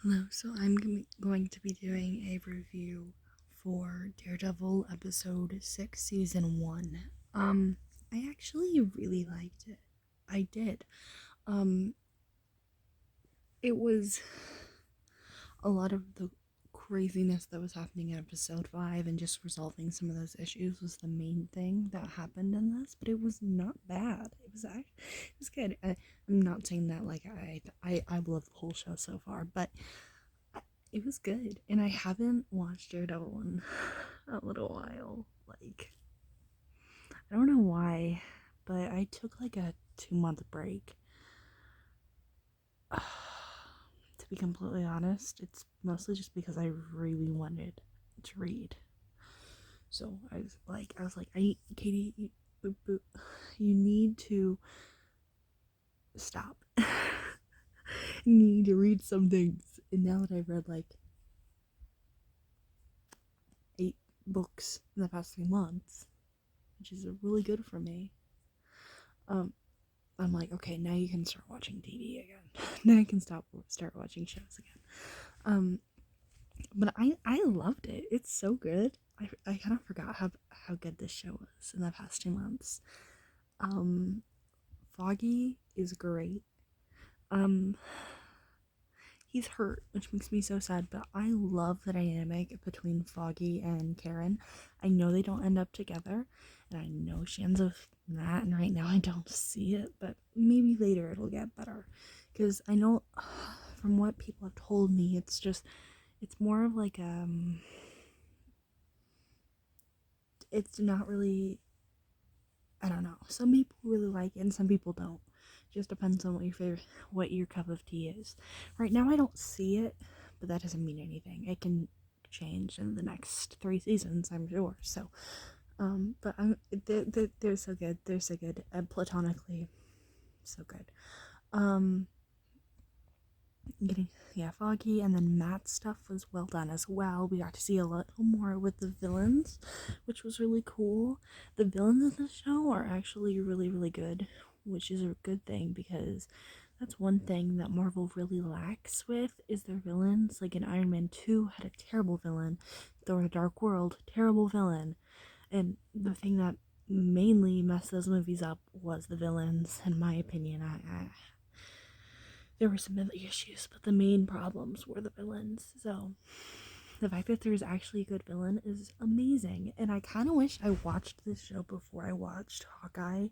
Hello, so I'm going to be doing a review for Daredevil episode 6, season 1. I actually really liked it. I did. Um, it was a lot of the craziness that was happening in episode 5 and just resolving some of those issues was the main thing that happened in this, but it was not bad. It was good. I'm not saying that like I love the whole show so far, but it was good, and I haven't watched Daredevil in a little while. Like, I don't know why, but I took like a 2 month break. To be completely honest, it's mostly just because I really wanted to read. So Katie, you need to stop. You need to read some things. And now that I've read like 8 books in the past 3 months, which is really good for me. I'm like, okay, now you can start watching TV again. Now you can start watching shows again. But I loved it. It's so good. I kind of forgot how good this show was in the past 2 months. Foggy is great. Um, he's hurt, which makes me so sad, but I love the dynamic between Foggy and Karen. I know they don't end up together, and I know she ends up with Matt, and right now I don't see it, but maybe later it'll get better. Because I know from what people have told me, it's more of like, it's not really, I don't know. Some people really like it, and some people don't. Just depends on what your cup of tea is. Right now, I don't see it, but that doesn't mean anything. It can change in the next 3 seasons, I'm sure. So, but they're so good. They're so good. Platonically, so good. Getting Foggy, and then Matt's stuff was well done as well. We got to see a little more with the villains, which was really cool. The villains in the show are actually really good, which is a good thing because that's one thing that Marvel really lacks with is their villains. Like in Iron Man 2 had a terrible villain, Thor: The Dark World, terrible villain. And the thing that mainly messed those movies up was the villains, in my opinion. There were some other issues, but the main problems were the villains. So the fact that there's actually a good villain is amazing. And I kind of wish I watched this show before I watched Hawkeye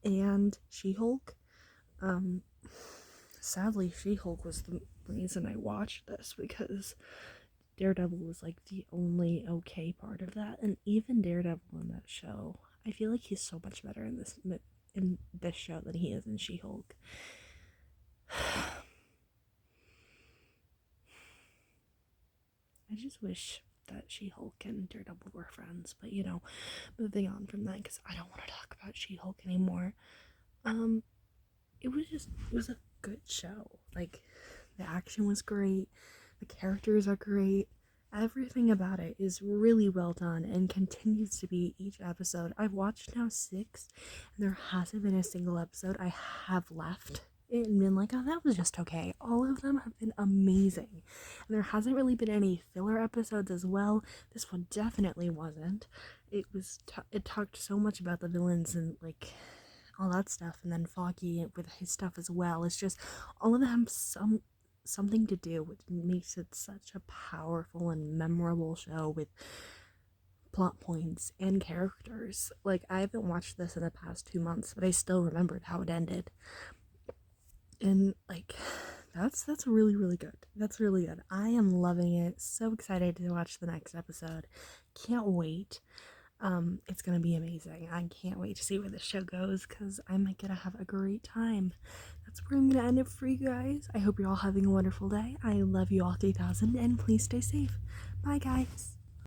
and She-Hulk. Sadly, She-Hulk was the reason I watched this because Daredevil was like the only okay part of that. And even Daredevil in that show, I feel like he's so much better in this show than he is in She-Hulk. I just wish that She-Hulk and Daredevil were friends, but moving on from that because I don't want to talk about She-Hulk anymore. It was a good show. Like, the action was great, the characters are great, everything about it is really well done and continues to be each episode. I've watched now 6, and there hasn't been a single episode I have left and been like, oh, that was just okay. All of them have been amazing. And there hasn't really been any filler episodes as well. This one definitely wasn't. It talked so much about the villains and like all that stuff, and then Foggy with his stuff as well. It's just all of them have something to do, which makes it such a powerful and memorable show with plot points and characters. Like, I haven't watched this in the past 2 months, but I still remembered how it ended. And like, that's really good. That's really good. I am loving it. So excited to watch the next episode. Can't wait. It's gonna be amazing. I can't wait to see where this show goes because I'm gonna have a great time. That's where I'm gonna end it for you guys. I hope you're all having a wonderful day. I love you all 3000, and please stay safe. Bye, guys.